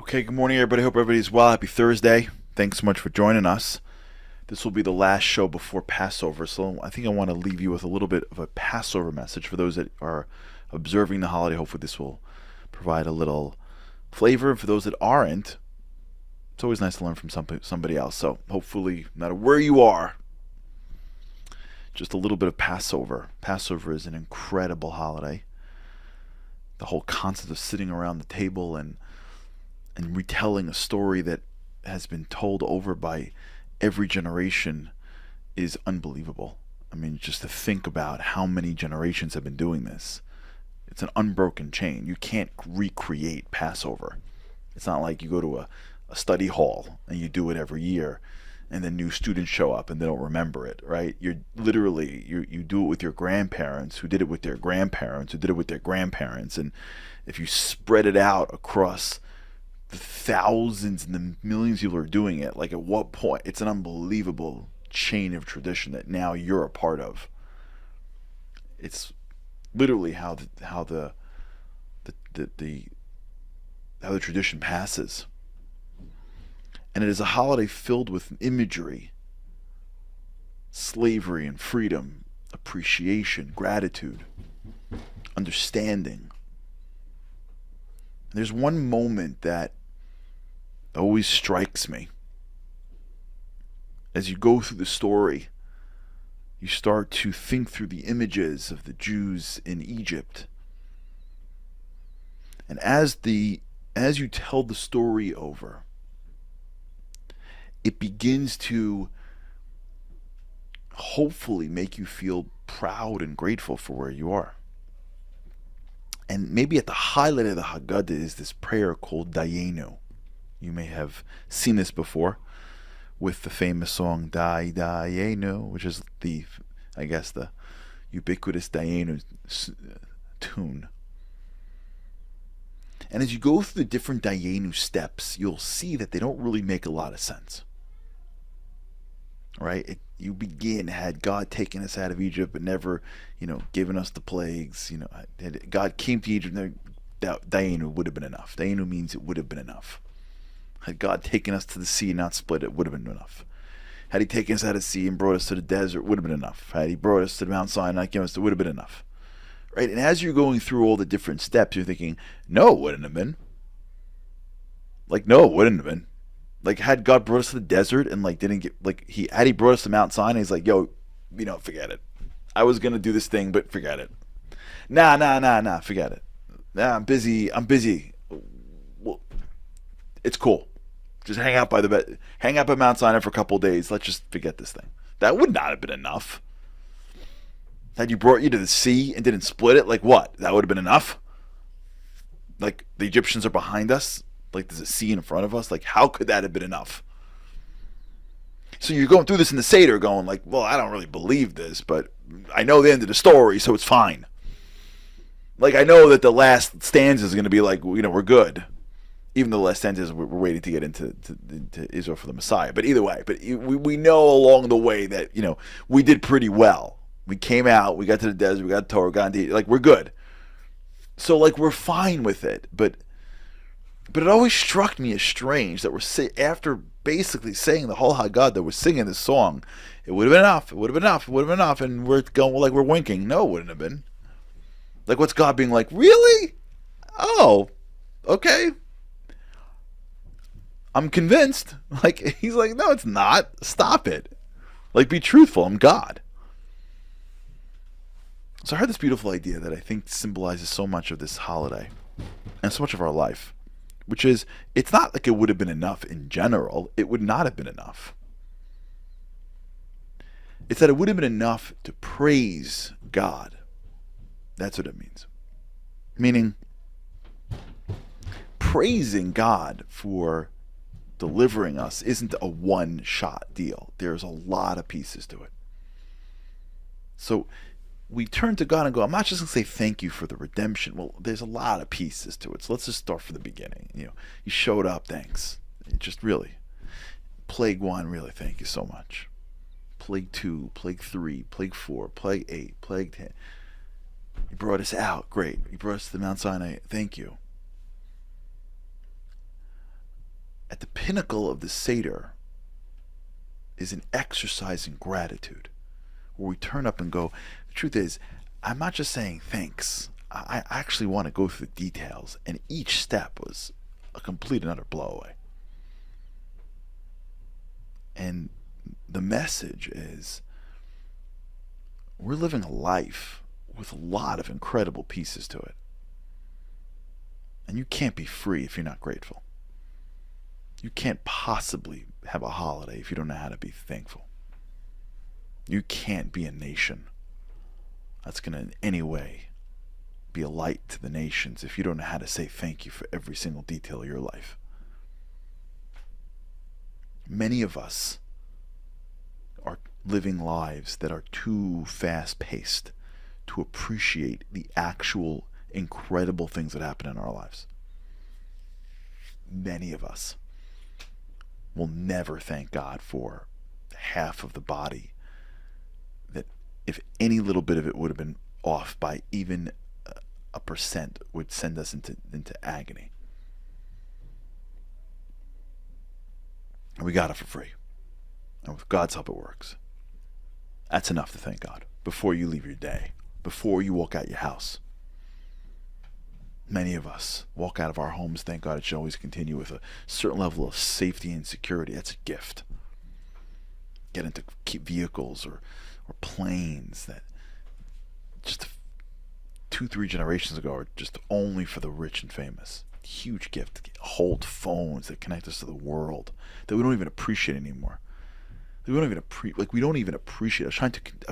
Okay, good morning, everybody. Hope everybody's well. Happy Thursday. Thanks so much for joining us. This will be the last show before Passover, so I think I want to leave you with a little bit of a Passover message for those that are observing the holiday. Hopefully, this will provide a little flavor. For those that aren't, it's always nice to learn from somebody else. So, hopefully, no matter where you are, just a little bit of Passover. Passover is an incredible holiday. The whole concept of sitting around the table and retelling a story that has been told over by every generation is unbelievable. I mean, just to think about how many generations have been doing this. It's an unbroken chain. You can't recreate Passover. It's not like you go to a study hall and you do it every year and then new students show up and they don't remember it, right? You're literally, you do it with your grandparents who did it with their grandparents who did it with their grandparents. And if you spread it out across the thousands and the millions of people are doing it, like at what point? It's an unbelievable chain of tradition that now you're a part of. It's literally how the tradition passes, and it is a holiday filled with imagery, slavery and freedom, appreciation, gratitude, understanding. There's one moment that always strikes me. As you go through the story, you start to think through the images of the Jews in Egypt. And as you tell the story over, it begins to hopefully make you feel proud and grateful for where you are. And maybe at the highlight of the Haggadah is this prayer called Dayenu. You may have seen this before with the famous song Dayenu, which is the ubiquitous Dayenu tune. And as you go through the different Dayenu steps, you'll see that they don't really make a lot of sense. Right? You begin, had God taken us out of Egypt but never, given us the plagues, had God came to Egypt, Dayenu would have been enough. Dayenu means it would have been enough. Had God taken us to the sea and not split it, would have been enough. Had he taken us out of the sea and brought us to the desert, would have been enough. Had he brought us to the Mount Sinai and not given us, it would have been enough. Right? And as you're going through all the different steps, you're thinking, no, it wouldn't have been. No, it wouldn't have been. Had God brought us to the desert and had he brought us to Mount Sinai, he's like, yo, forget it. I was gonna do this thing, but forget it. Nah, forget it. Nah, I'm busy. Well, it's cool. Just hang out at Mount Sinai for a couple of days. Let's just forget this thing. That would not have been enough. Had you brought you to the sea and didn't split it, what? That would have been enough? The Egyptians are behind us? There's a sea in front of us? How could that have been enough? So you're going through this in the seder going well, I don't really believe this, but I know the end of the story, so it's fine. I know that the last stanza is going to be we're good. Even though the last stanza is we're waiting to get into Israel for the Messiah. But either way, we know along the way that, we did pretty well. We came out, we got to the desert, we got to Torah, got into, we're good. So, we're fine with it. But it always struck me as strange that after basically saying the whole Haggadah, we're singing this song. It would have been enough. It would have been enough. It would have been enough. And we're going we're winking. No, it wouldn't have been. What's God being really? Oh, okay. I'm convinced. He's no, it's not. Stop it. Be truthful. I'm God. So I heard this beautiful idea that I think symbolizes so much of this holiday and so much of our life, which is, it's not it would have been enough in general. It would not have been enough. It's that it would have been enough to praise God. That's what it means. Meaning, praising God for delivering us isn't a one-shot deal. There's a lot of pieces to it. So we turn to God and go, I'm not just going to say thank you for the redemption. Well, there's a lot of pieces to it. So let's just start from the beginning. You showed up, thanks. It just really. Plague 1, really, thank you so much. Plague 2, Plague 3, Plague 4, Plague 8, Plague 10. You brought us out, great. You brought us to the Mount Sinai, thank you. at the pinnacle of the seder is an exercise in gratitude, where we turn up and go, the truth is, I'm not just saying thanks. I actually want to go through the details, and each step was a complete and utter blowaway. And the message is, we're living a life with a lot of incredible pieces to it. And you can't be free if you're not grateful. You can't possibly have a holiday if you don't know how to be thankful. You can't be a nation that's going to in any way be a light to the nations if you don't know how to say thank you for every single detail of your life. Many of us are living lives that are too fast-paced to appreciate the actual incredible things that happen in our lives. Many of us will never thank God for half of the body that, if any little bit of it would have been off by even a percent, would send us into agony. And we got it for free. And with God's help, it works. That's enough to thank God before you leave your day, before you walk out your house. Many of us walk out of our homes, thank God it should always continue with a certain level of safety and security. That's a gift. Get into vehicles or planes that just 2-3 generations ago are just only for the rich and famous. Huge gift. Hold phones that connect us to the world that we don't even appreciate anymore. We don't even appreciate. I was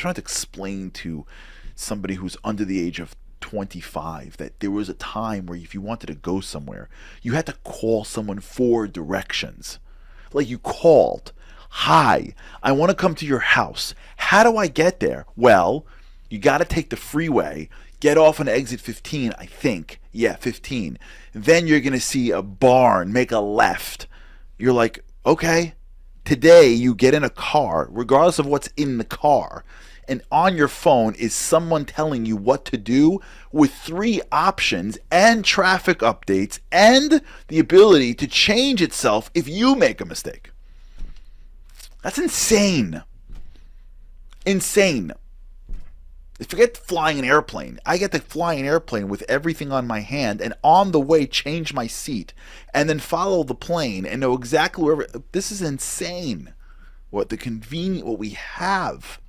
trying to explain to somebody who's under the age of 25 that there was a time where if you wanted to go somewhere, you had to call someone for directions. Like, you called, "Hi, I want to come to your house. How do I get there?" Well, you got to take the freeway, get off on exit 15, I think. Yeah, 15. Then you're going to see a barn, make a left. You're like, okay. Today, you get in a car, regardless of what's in the car, and on your phone is someone telling you what to do with 3 options and traffic updates and the ability to change itself if you make a mistake. That's insane. Insane. Forget flying an airplane. I get to fly an airplane with everything on my hand and on the way change my seat and then follow the plane and know exactly where. This is insane. What we have.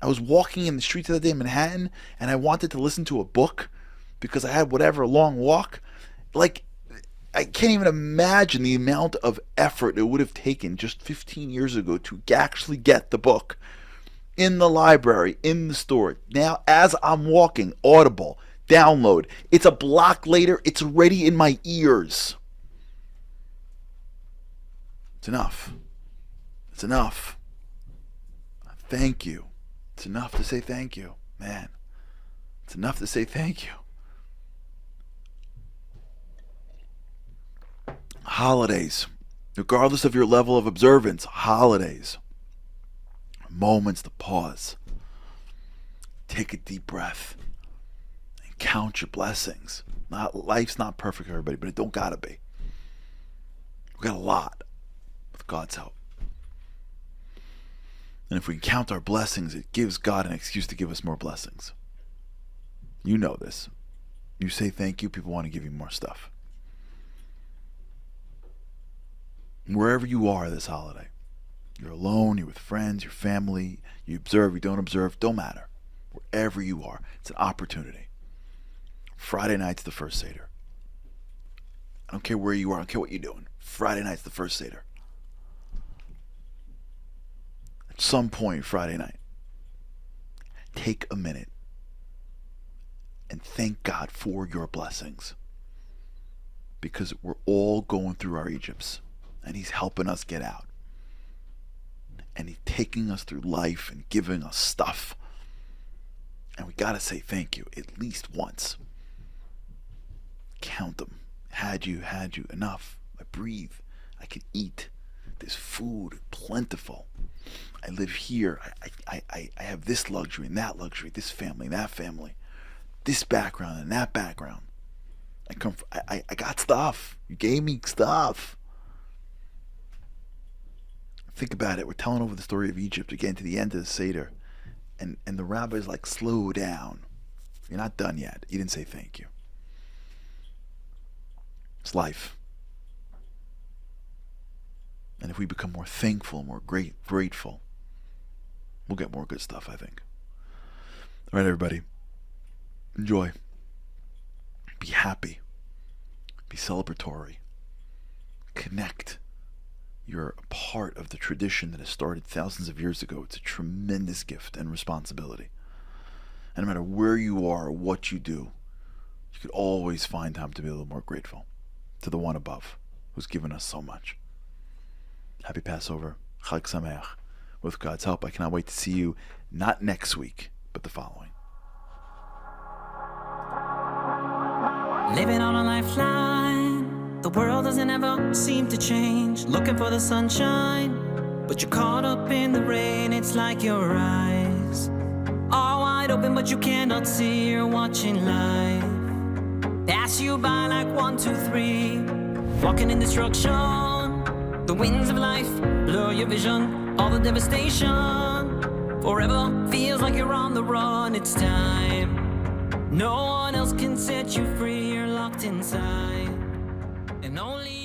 I was walking in the streets the other day in Manhattan and I wanted to listen to a book because I had whatever long walk. Like, I can't even imagine the amount of effort it would have taken just 15 years ago to actually get the book in the library, in the store. Now, as I'm walking, Audible, download. It's a block later. It's already in my ears. It's enough. It's enough. Thank you. It's enough to say thank you. Man, it's enough to say thank you. Holidays. Regardless of your level of observance, holidays. Moments to pause. Take a deep breath. And count your blessings. Life's not perfect, everybody, but it don't gotta be. We got a lot with God's help. And if we can count our blessings, it gives God an excuse to give us more blessings. You know this. You say thank you, people want to give you more stuff. Wherever you are this holiday, you're alone, you're with friends, your family, you observe, you don't observe, don't matter. Wherever you are, it's an opportunity. Friday night's the first seder. I don't care where you are, I don't care what you're doing. Friday night's the first seder. At some point Friday night, take a minute and thank God for your blessings. Because we're all going through our Egypts, and He's helping us get out. And He's taking us through life and giving us stuff. And we gotta say thank you at least once. Count them. Had you, enough. I breathe. I can eat. There's food, plentiful. I live here. I have this luxury and that luxury, this family and that family, this background and that background. I got stuff. You gave me stuff. Think about it. We're telling over the story of Egypt. We're getting to the end of the seder. And the rabbi's like, slow down. You're not done yet. You didn't say thank you. It's life. And if we become more thankful, more grateful, we'll get more good stuff, I think. All right, everybody. Enjoy. Be happy. Be celebratory. Connect. You're a part of the tradition that has started thousands of years ago. It's a tremendous gift and responsibility. And no matter where you are or what you do, you could always find time to be a little more grateful to the one above who's given us so much. Happy Passover. Chag Sameach. With God's help, I cannot wait to see you not next week, but the following. Living on a lifeline, the world doesn't ever seem to change. Looking for the sunshine, but you're caught up in the rain. It's like your eyes are wide open, but you cannot see. You're watching life pass you by like 1, 2, 3. Walking in destruction, the winds of life blur your vision. All the devastation forever feels like you're on the run. It's time. No one else can set you free. You're locked inside, and only